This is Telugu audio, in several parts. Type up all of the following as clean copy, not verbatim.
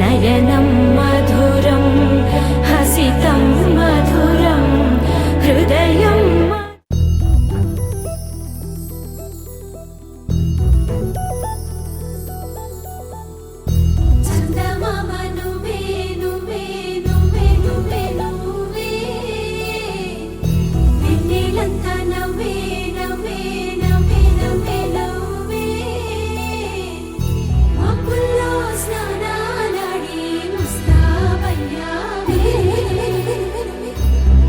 नयनं मधुरं हसितं मधुरं हृदयं चन्दमामा नुवे नुवे नुवे नुवे नुवे वेन्नेलंता नवे नवे नवे नवे नवे मब्बुल्लो स्नानालाडी मुस्ताबయ్యావే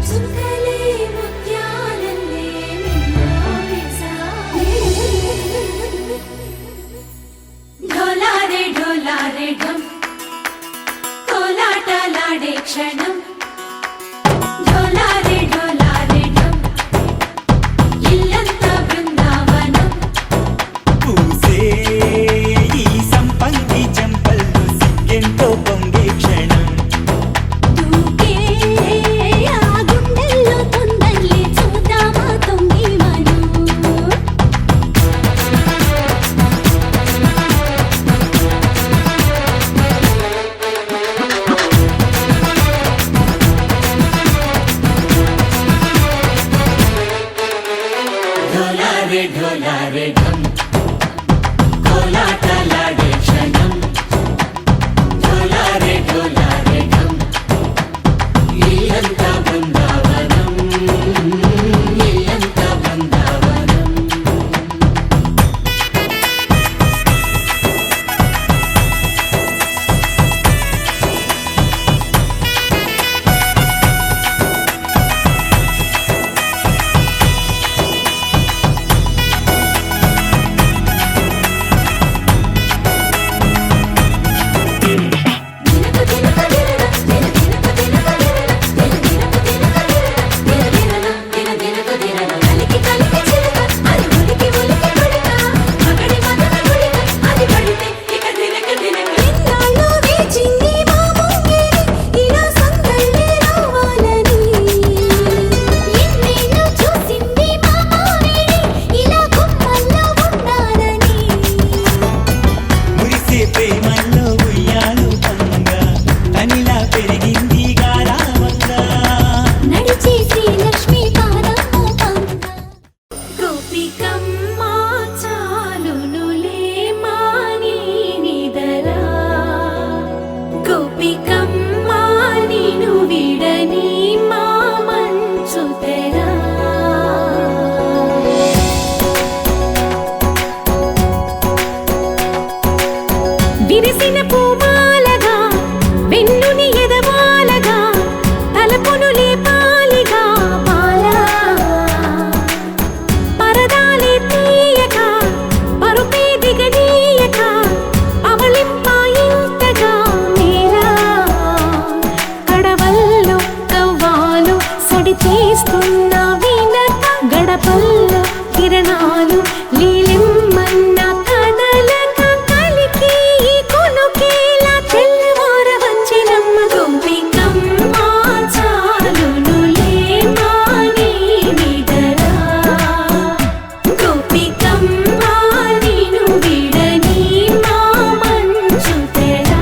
చుక్కలే ముత్యాలల్లే మిన్నావేసావే ढोलारे ढोलारे ढम कोलाटलाडे क्षणं ढोलारे ढोलारे ढम इल्लंता बृंदावनं పూసే ఈ సంపంగి చెంపల్లో సిగ్గెంతో పొంగే క్షణం దూకే ఆ గుండెల్లో తొందల్లి చూద్దామా తొంగి మనం ढोलारे ढोलारे ढम कोलाटलाडे क्षणं ढोलारे ढोलारे ढम ఇల్లంతా బృందావనం ఇల్లంతా బృందావనం మురిసే ప్రేమల్లో ఉయ్యాలు పంగా తనిలా పెరిగింది గారావంగా నడిచే శ్రీలక్ష్మి పాదము పంగ గోపికమ్మ చాలునులే మాని నిదరా గోపికమ్మ నిను విడని మా మంచు తెరా విరిసిన పూమాలగా వెన్నుని ఎదవాలగా తలపును లేపాలిగా బాలా పరదాలే తీయక పరుపే దిగనీయక అవలింపాయింతగా మేరా కడవల్లో కవ్వాలు సడి చేస్తున్న వినత గడపల్లో కిరణాలు లీలిమ్మన్న కదలక కలికి ఈ కొనుకేలా తెల్లవార వచ్చినమ్మ గోపికమ్మ చాలునులే మాని నిదరా గోపికమ్మ నిను విడని మా మంచు తెరా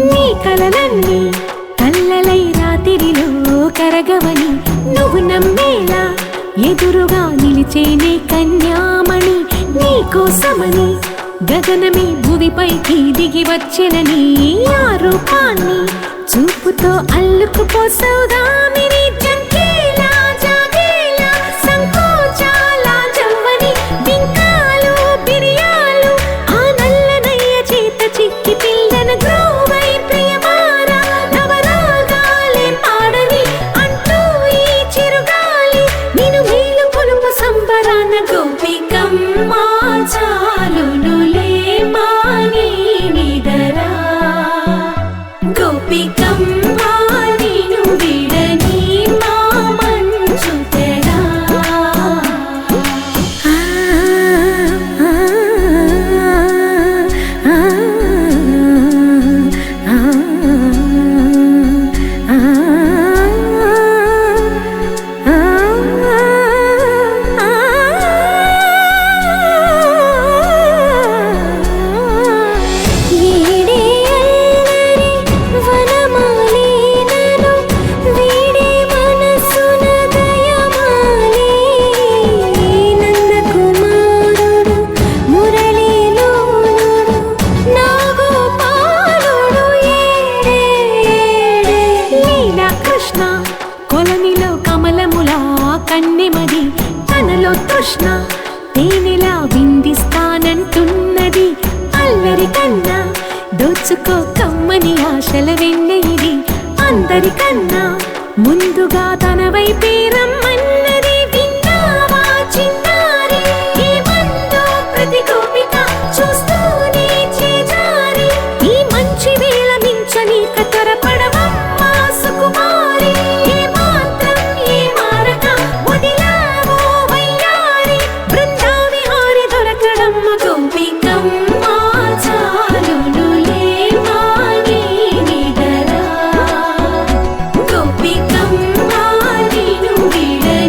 నీ కలలన్నీ కల్లలై రాత్రిలో కరగవని నువ్వు నమ్మేలా ఎదురుగా నిలిచేనే కన్యామణి నీ కోసమని గగనమే భూమిపైకి దిగి వచ్చెనని ఆ రూపాన్ని చూపుతో అల్లుకుపోసౌదామిని జంకేలా జాగేలా సంకోచాల జవ్వని బింకాలు బిరియాలు ఆ నల్లనయ్య అల్లరి కన్నా దోచుకో కమ్మని ఆశల వెన్న ఇది అందరికన్నా ముందుగా తన వైపే రమ్మన్నది విన్నావా చిన్నారి ఈ మందో ప్రతి గోపిక చూస్తూనే చేజారి ఈ మంచి వేళ మించని కతరపడవమ్మా సుకుమారి ఏ మాత్రం ఏ మారక వదిలావో వయ్యారి బృందావిహారి దొరకడమ్మ గోపికమ్మ చాలునులే మాని నిదరా గోపికమ్మ నిను విడని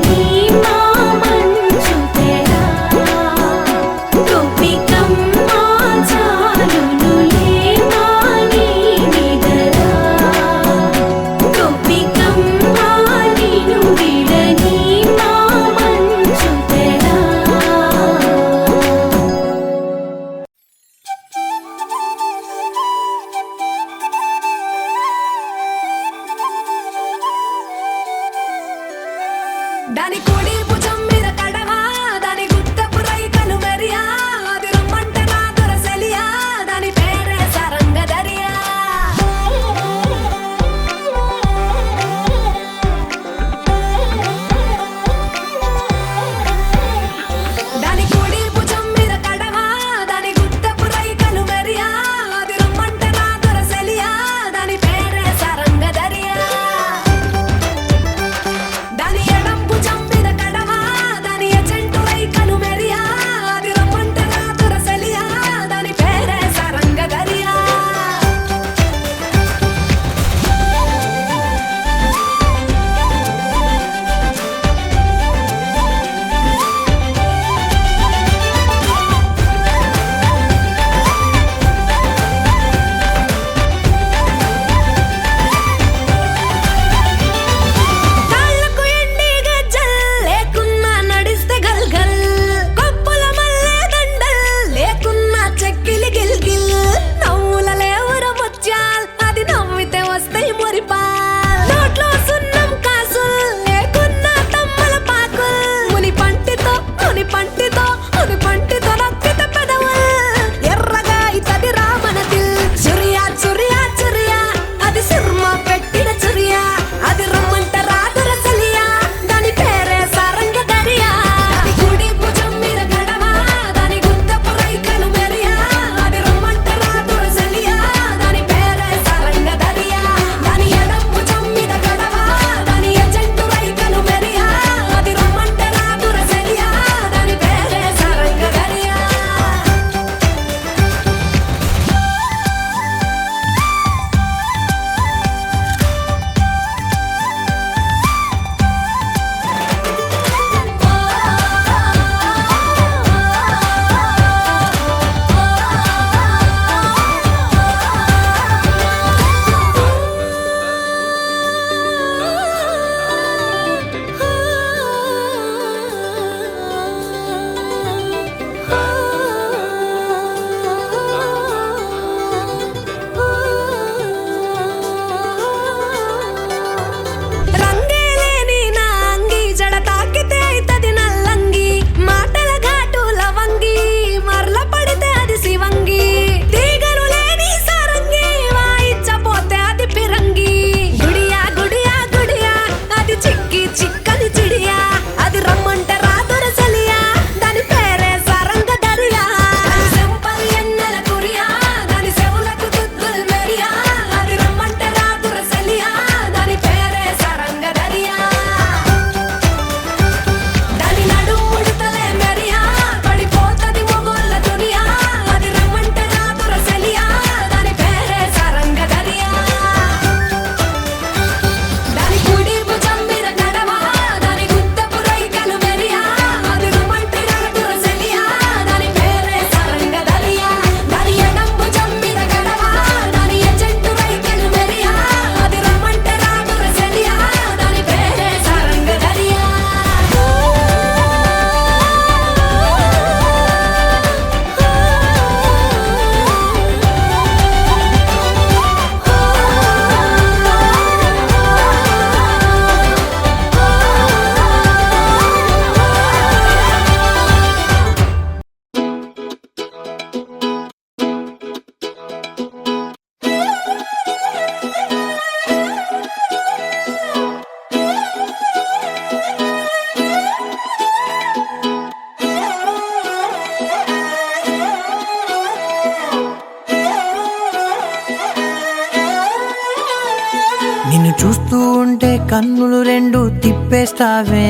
చూస్తూ ఉంటే కన్నులు రెండు తిప్పేస్తావే,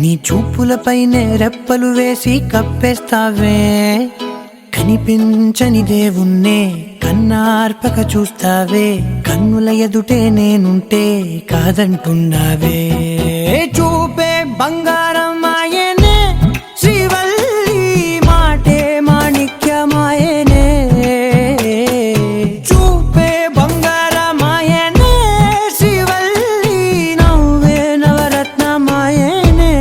నీ చూపులపైనే రెప్పలు వేసి కప్పేస్తావే. కనిపించని దేవుణ్ణే కన్నార్పక చూస్తావే, కన్నుల ఎదుటే నేనుంటే కాదంటున్నావే. చూపే బంగారం ఆయనే శ్రీవల్లి, మాటే మాణిక్యమాయనే. చూపే బంగారం ఆయనే శ్రీవల్లి, నవ్వే నవరత్నమాయనే.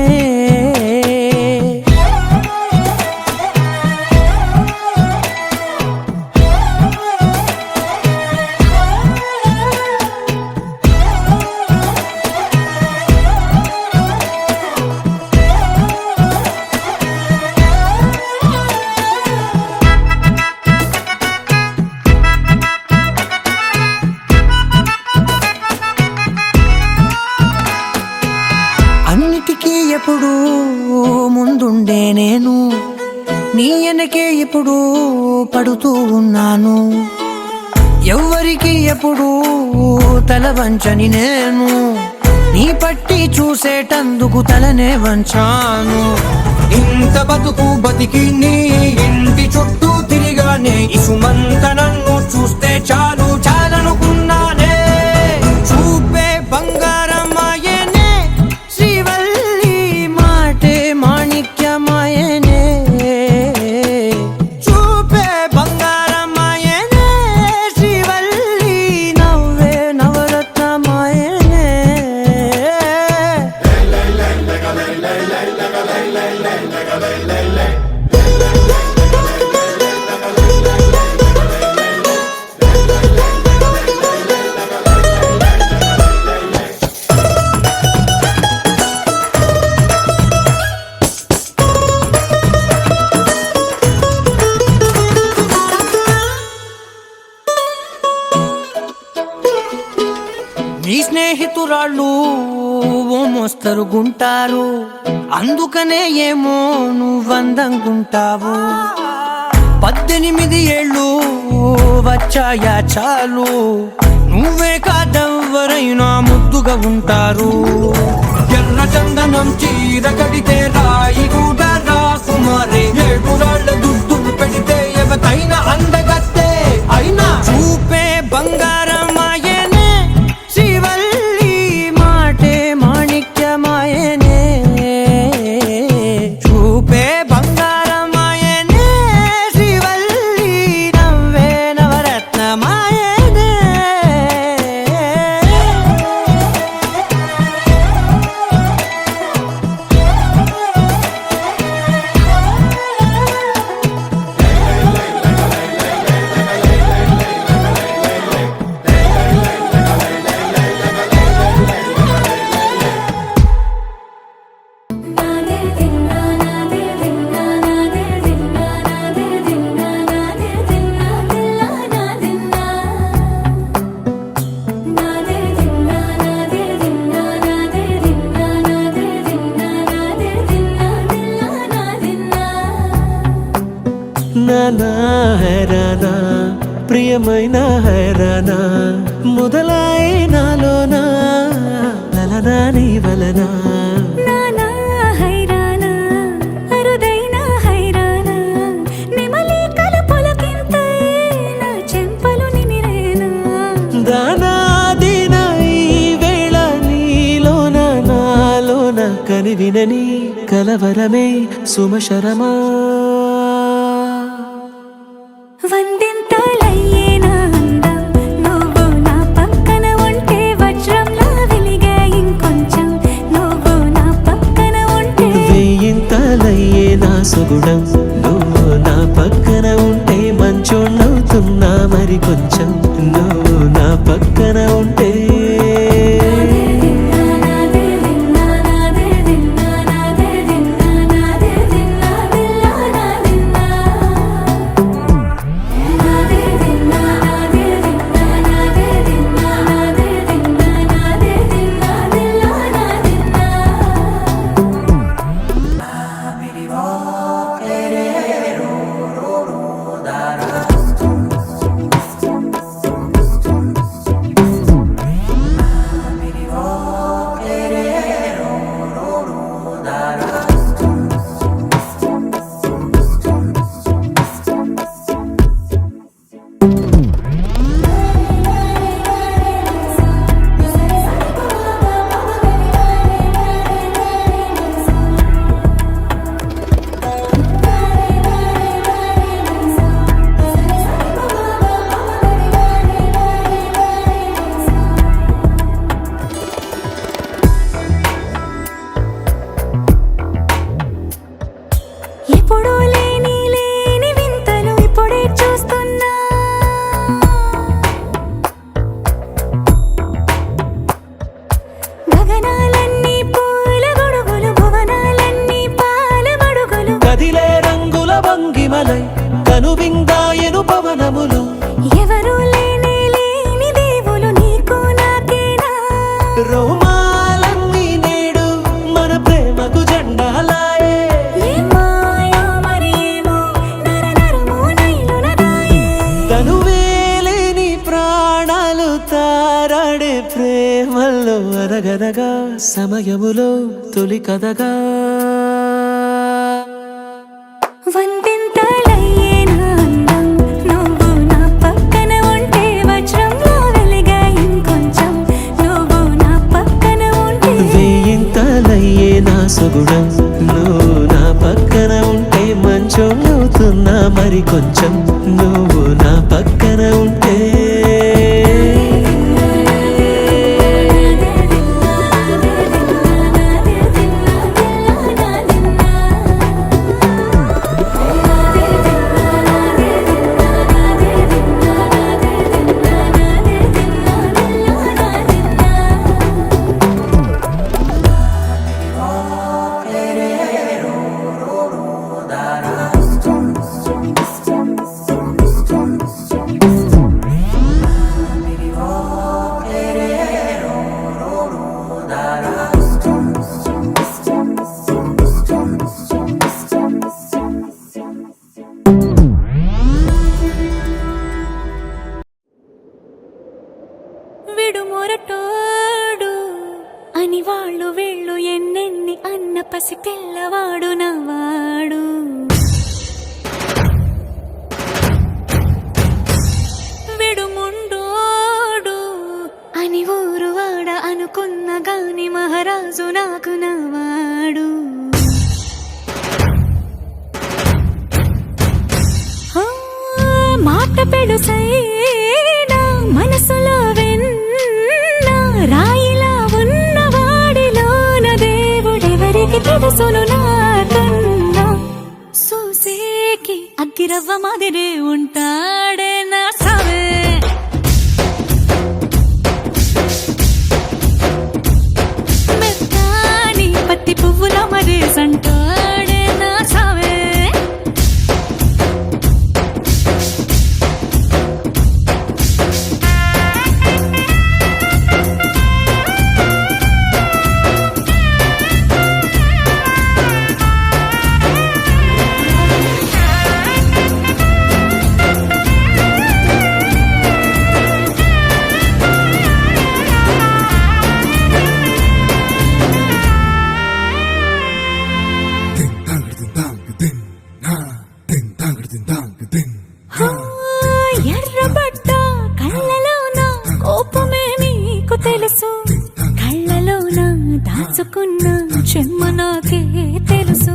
అన్నిటికీ ఎప్పుడూ ముందుండే నేను, నీ వెనకే ఎప్పుడూ పడుతూ ఉన్నాను. ఎవ్వరికి ఎప్పుడూ తల వంచని నేను, నీ పట్టి చూసేటందుకు తలనే వంచాను. ఇంత బతుకు బతికి నీ ఇంటి చుట్టూ తిరిగానే, ఇసుమంత నన్ను చూస్తే చాలు చాలనుకున్నానే. చూపే బంగారం ఆయనే శ్రీవల్లి, మాటే మాణిక్యమాయనే. చూపే బంగారం ఆయనే శ్రీవల్లి, నవ్వే నవరత్నమాయనే. నీ స్నేహితురాళ్ళు ఓ మోస్తరు గుంటారు, అందుకనే ఏమో నువ్వందంగుంటావు. 18 ఏళ్ళు వచ్చాయా చాలు, నువ్వే కాదెవ్వరైనా ముద్దుగా ఉంటారు. ఎర్ర చందనం చీర కడితే రాయి కూడా రాకుమారే, 7 రాళ్ళ దుద్దులు పెడితే ఎవతైనా అందగత్తే అయినా. చూపే బంగారం ఆయనే శ్రీవల్లి, మాటే మాణిక్యమాయనే. చూపే బంగారం ఆయనే శ్రీవల్లి, నవ్వే నవరత్నమాయనే. నానా హైరానా ప్రియమైన హైరానా, మొదలాయి నాలోనా లలనా నీ వలనా. నానా హైరానా అరుదైన హైరానా, నెమలి కలుపులకింతై నా చెంపలు నిమిరేనా. దానాదిన ఈ వేళ నీలోన నాలోన కనివినని కలవరమే సుమశరమా. వందింతలయ్యేనా అందం, నువ్వు నా పక్కన ఉంటే వజ్రంలా వెలిగే ఇంకొంచెం, నువ్వు నా పక్కన ఉంటే. వెయ్యింతలయ్యే నా సుగుణం, నువ్వు నా పక్కన ఉంటే మంచోళ్ళవుతున్నా మరి కొంచెం, నువ్వు నా పక్కన ఉంటే. నాదే తనువేలేని ప్రాణాలు తారాడే ప్రేమల్లో అరగరగా సమయములో తొలి కథగా వందింతలయ్యే నా అందం నువ్వు నా పక్కన ఉంటే వజ్రంలా వెలిగే ఇంకొంచెం నువ్వు నా పక్కన ఉంటే వేయింతలయ్యే నా సుగుణం నువ్వు నా పక్కన ఉంటే మంచోళ్ళవుతున్నా మరి కొంచెం నువ్వు నా పక్కన ఉంటే విడు మొరటోడు అని వాళ్ళు వీళ్ళు ఎన్నెన్ని అన్న పసి పిల్లవాడు నవాడు విడు ముండోడు అని ఊరు వాడ అనుకున్న గాని మహారాజు నాకు నవాడు మాట పెడుసైనా మనసులో వెన్న రాయిలా ఉన్నవాడిలోన దేవుడెవరికి తెలుసును నాకన్నా సూసేకి అగ్గిరవ్వ మాదిరే ఉంటాడే నా సవే మెత్తాని పత్తి పువ్వుల మరేసంటాడే నా సవే ఎర్రబడ్డ కళ్ళలోన కోపమే నీకు తెలుసు కళ్ళలోన దాచుకున్న చెమ్మ నాకే తెలుసు